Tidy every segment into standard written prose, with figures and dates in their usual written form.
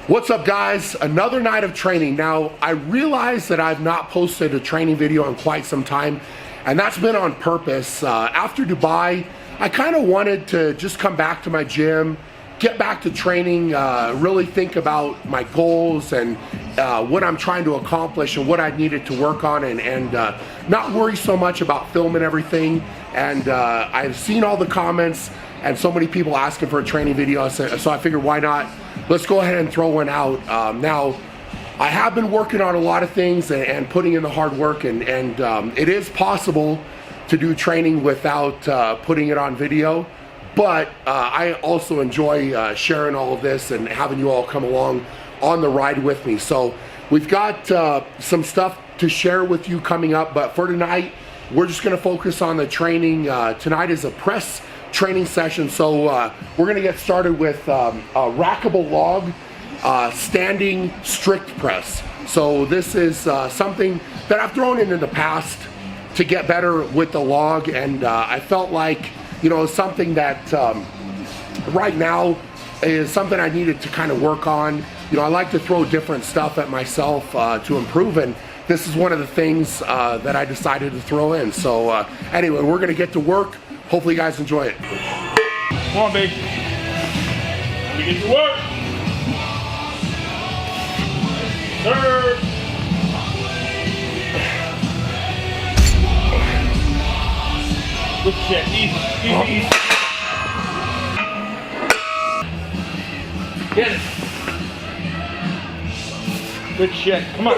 What's up, guys? Another night of training. Now, I realize that I've not posted a training video in quite some time, and that's been on purpose. After Dubai, I kind of wanted to just come back to my gym, get back to training, really think about my goals and what I'm trying to accomplish and what I needed to work on, and not worry so much about filming everything. And I've seen all the comments and so many people asking for a training video, so I figured, why not? Let's go ahead and throw one out. Now, I have been working on a lot of things and putting in the hard work, and it is possible to do training without putting it on video, but I also enjoy sharing all of this and having you all come along on the ride with me. So we've got some stuff to share with you coming up, but for tonight, we're just gonna focus on the training. Tonight is a press training session, so we're gonna get started with a Rackable log standing strict press. So this is something that I've thrown in the past to get better with the log, and I felt like, you know, something that right now is something I needed to kind of work on. You know, I like to throw different stuff at myself to improve, and this is one of the things that I decided to throw in. So anyway, we're gonna get to work. Hopefully you guys enjoy it. Come on, baby. Let me get to work. Third. Good shit. Easy, easy, easy. Get it. Good shit. Come on.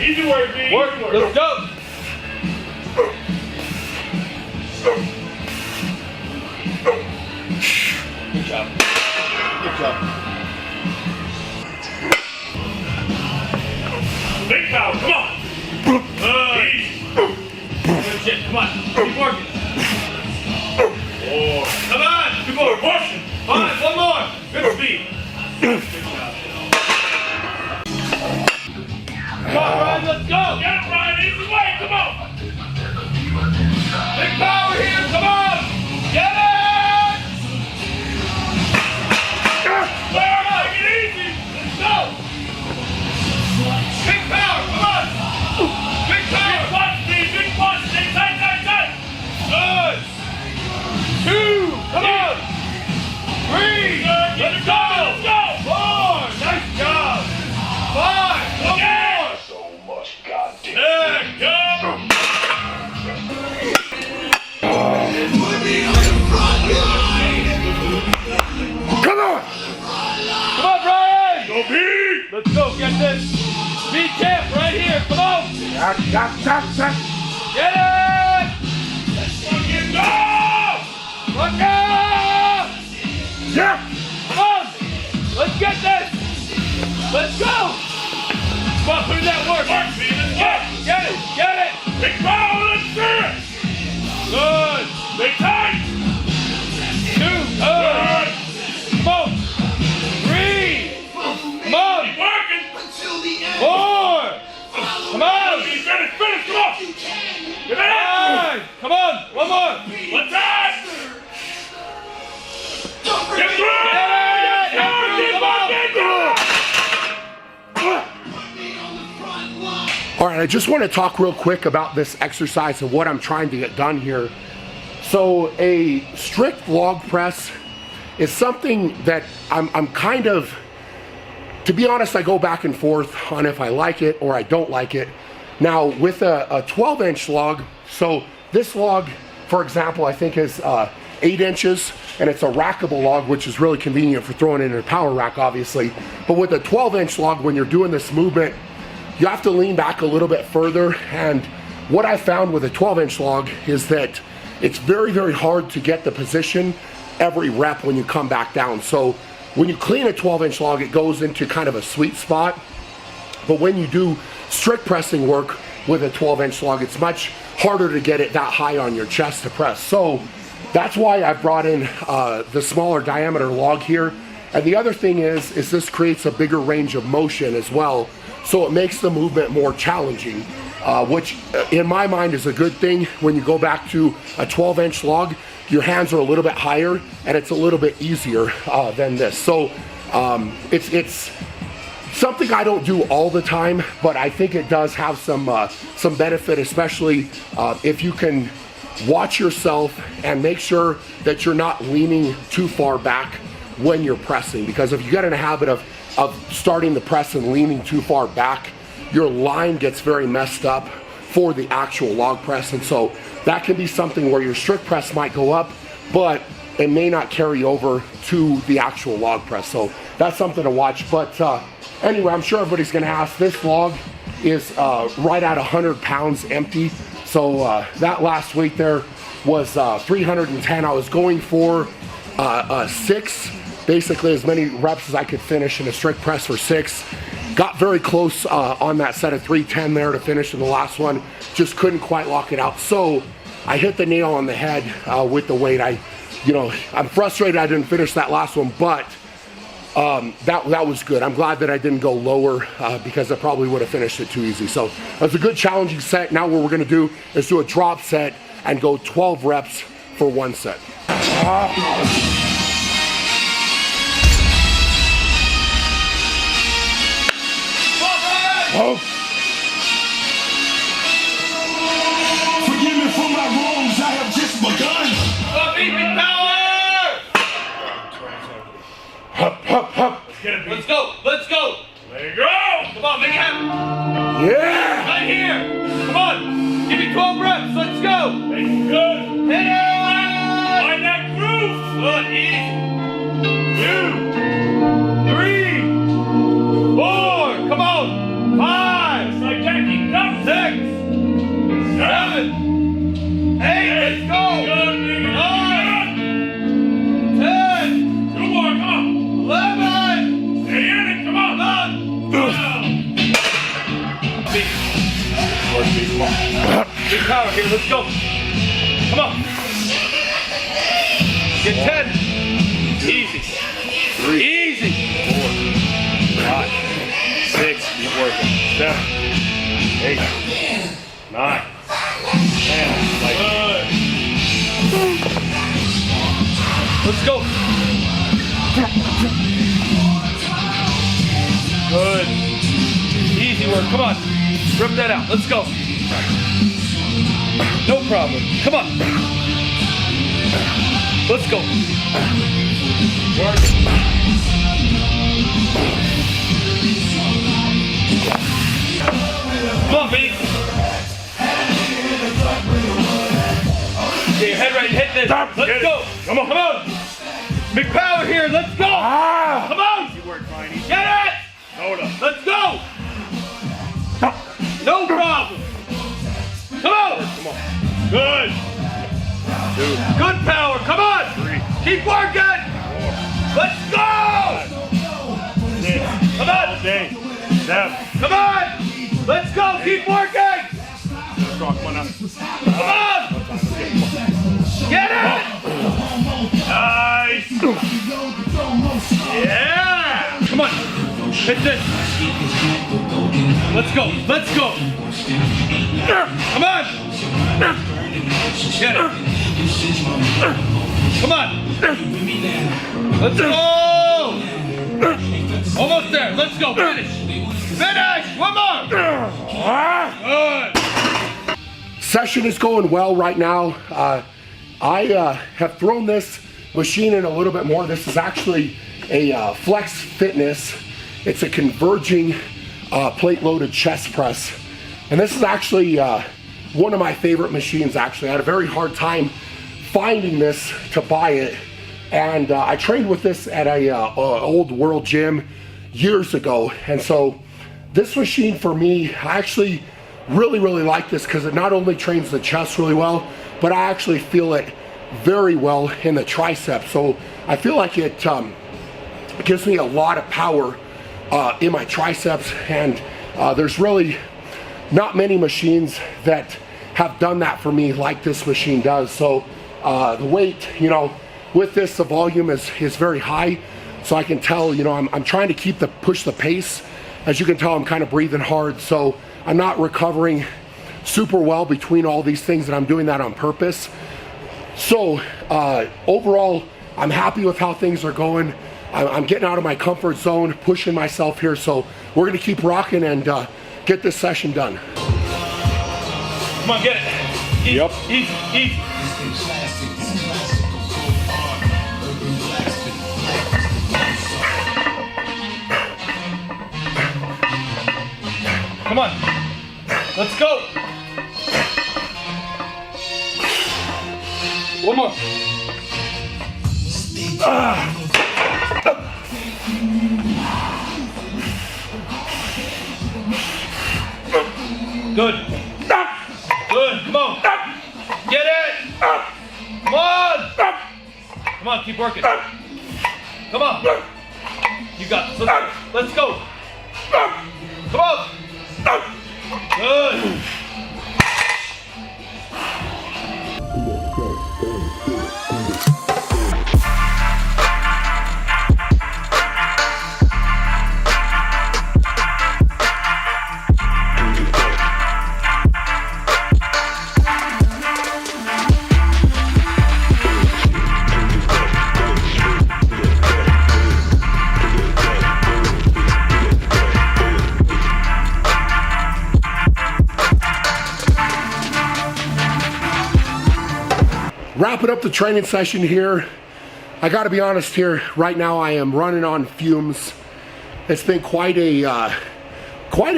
Easy work, B. Work. Let's go. Good job. Good job. Big power, come on. Easy. Good shit, come on. Keep working. 4. Come on. 2 more. Push. 5. 1 more. Good speed. Good job. Come on, Ryan, let's go. Get it, Ryan. Easy way. Come on. Big power here. Come on. Get it. Take it easy. Let's go. Big power. Come on. Big power. Big punch, Steve. Big punch. Stay tight, tight, tight. Good. 2. Come on. 3. Good. Let's go. Let's go. 4. Nice job. 5. One more. So much goddamn. There, go. Come on! Come on, Brian! Go, Pete! Let's go, get this! Be champ right here, come on! Get it! Let's fucking go! Let's go! Yeah! Come on! Let's get this! Let's go! Come on, put in that work! Get it! Get it! Big power, let's see it! Good! Big tight! 2, good! Come on! 3! Come on! Keep working! 4! Come on! Finish! Finish! Come on! Give it up! 5! Come on! 1 more! What's that? Get through! Get it! All right, I just want to talk real quick about this exercise and what I'm trying to get done here. So a strict log press is something that I'm kind of, to be honest, I go back and forth on if I like it or I don't like it. Now with a 12-inch log, so this log, for example, I think is 8 inches, and it's a rackable log, which is really convenient for throwing it in a power rack, obviously. But with a 12-inch log, when you're doing this movement, you have to lean back a little bit further. And what I found with a 12-inch log is that it's very, very hard to get the position every rep when you come back down. So when you clean a 12-inch log, it goes into kind of a sweet spot. But when you do strict pressing work with a 12-inch log, it's much harder to get it that high on your chest to press. So that's why I brought in the smaller diameter log here. And the other thing is this creates a bigger range of motion as well. So it makes the movement more challenging, which in my mind is a good thing. When you go back to a 12-inch log, your hands are a little bit higher and it's a little bit easier than this. So it's something I don't do all the time, but I think it does have some benefit, especially if you can watch yourself and make sure that you're not leaning too far back when you're pressing. Because if you get in a habit of starting the press and leaning too far back, your line gets very messed up for the actual log press. And so that can be something where your strict press might go up, but it may not carry over to the actual log press. So that's something to watch. But anyway, I'm sure everybody's gonna ask, this log is right at 100 pounds empty. So that last weight there was 310. I was going for 6, basically as many reps as I could finish in a strict press for 6. Got very close on that set of 310 there to finish in the last one. Just couldn't quite lock it out. So I hit the nail on the head with the weight. I'm frustrated I didn't finish that last one, but that was good. I'm glad that I didn't go lower because I probably would have finished it too easy. So that's a good challenging set. Now what we're gonna do is do a drop set and go 12 reps for 1 set. Oh. Forgive me for my wrongs, I have just begun. Hup, hup, hup. Let's go. Let's go. There you go. Come on, make it happen. Yeah. Right here. Come on. Give me 12 reps. Let's go. Making good. Hit it. Find that groove. Good. Easy. 2, 3, 4. Come on. 5. It's like that, keep up. 6, 7, 8. Let's go. Good, baby. 9, 10, 2 more, come on. 11. Stay in it, come on. Big power here. Let's go. Come on. Get 10. Easy. 3, Easy. 4, 5, 6, keep working. 7, 8, 9, 10. Like good. Let's go. Good. Easy work. Come on. Rip that out. Let's go. No problem. Come on. Let's go. Work. Come on, baby. Get your head right. Hit this. Let's go. Come on. Come on. Big power here. Let's go. Come on. You work, Viney. Get it. Hold up. Let's go. No problem. Come on. Come on. Good. 2, Good power. Come on. 3, Keep working. 4, Let's go. 6. Come on. All day. 7. Come on. Let's go. Keep working. Strong, come on up. Come on. Get it. Nice. Yeah. Come on. Hit this. Let's go. Let's go. Come on. Get it. Come on. Let's go. Almost there. Let's go. Finish. Finish. One more. Good. Session is going well right now. I have thrown this machine in a little bit more. This is actually a Flex Fitness. It's a converging plate-loaded chest press. And this is actually one of my favorite machines, actually. I had a very hard time finding this to buy it. And I trained with this at a old World Gym years ago. And so this machine for me, I actually really like this because it not only trains the chest really well, but I actually feel it very well in the triceps. So I feel like it gives me a lot of power in my triceps, and there's really not many machines that have done that for me like this machine does. So the weight, you know, with this, the volume is very high. So I can tell, you know, I'm trying to push the pace. As you can tell, I'm kind of breathing hard. So I'm not recovering super well between all these things, and I'm doing that on purpose. So overall, I'm happy with how things are going. I'm getting out of my comfort zone, pushing myself here. So we're gonna keep rocking and get this session done. Come on, get it. Easy, Yep. Easy, easy. Come on. Let's go. One more. Good. Good. Come on. Get it. Come on. Come on. Keep working. Come on. You got this. Let's go. Come on. Good. Wrapping up the training session here. I gotta be honest here, right now I am running on fumes. It's been quite a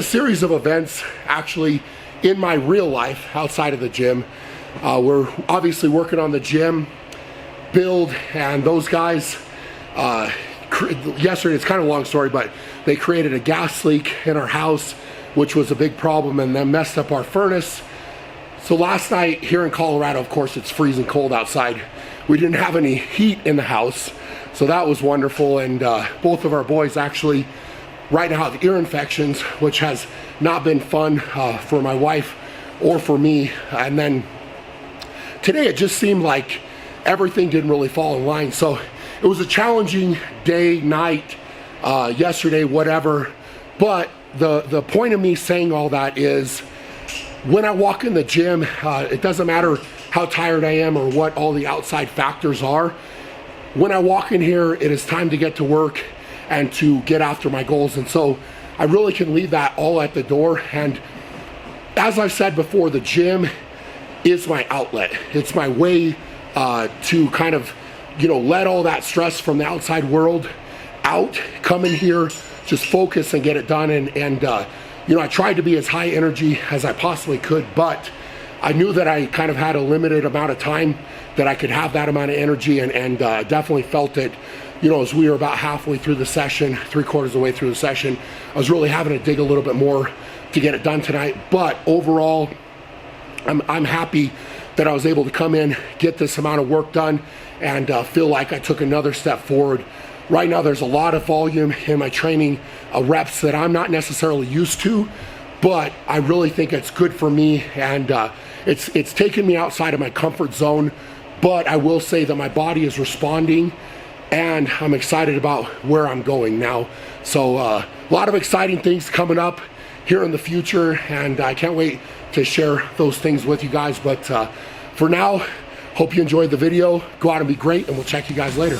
series of events actually in my real life outside of the gym. We're obviously working on the gym build, and those guys, yesterday, it's kind of a long story, but they created a gas leak in our house, which was a big problem, and then messed up our furnace. So last night here in Colorado, of course, it's freezing cold outside. We didn't have any heat in the house, so that was wonderful. And both of our boys actually right now have ear infections, which has not been fun for my wife or for me. And then today it just seemed like everything didn't really fall in line. So it was a challenging day, night, yesterday, whatever. But the point of me saying all that is, when I walk in the gym, it doesn't matter how tired I am or what all the outside factors are. When I walk in here, it is time to get to work and to get after my goals. And so I really can leave that all at the door. And as I've said before, the gym is my outlet. It's my way to kind of, let all that stress from the outside world out, come in here, just focus and get it done. And I tried to be as high energy as I possibly could, but I knew that I kind of had a limited amount of time that I could have that amount of energy, and definitely felt it, as we were about halfway through the session, 3/4 of the way through the session. I was really having to dig a little bit more to get it done tonight, but overall, I'm happy that I was able to come in, get this amount of work done, and feel like I took another step forward. Right now, there's a lot of volume in my training, reps that I'm not necessarily used to, but I really think it's good for me, and it's taken me outside of my comfort zone. But I will say that my body is responding, and I'm excited about where I'm going now. So a lot of exciting things coming up here in the future, and I can't wait to share those things with you guys. But for now, hope you enjoyed the video. Go out and be great, and we'll check you guys later.